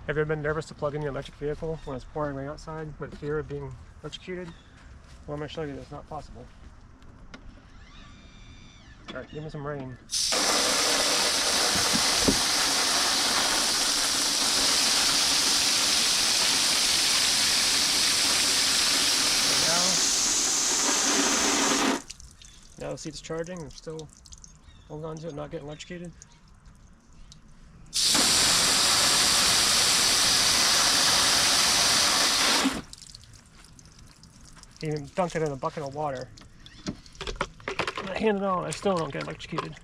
Have you ever been nervous to plug in your electric vehicle when it's pouring rain outside with fear of being electrocuted? Well, I'm going to show you that it's not possible. Alright, give me some rain. Now the seat's charging. I'm still holding on to it, not getting electrocuted. Even dunked it in a bucket of water. I hand it on, I still don't get electrocuted.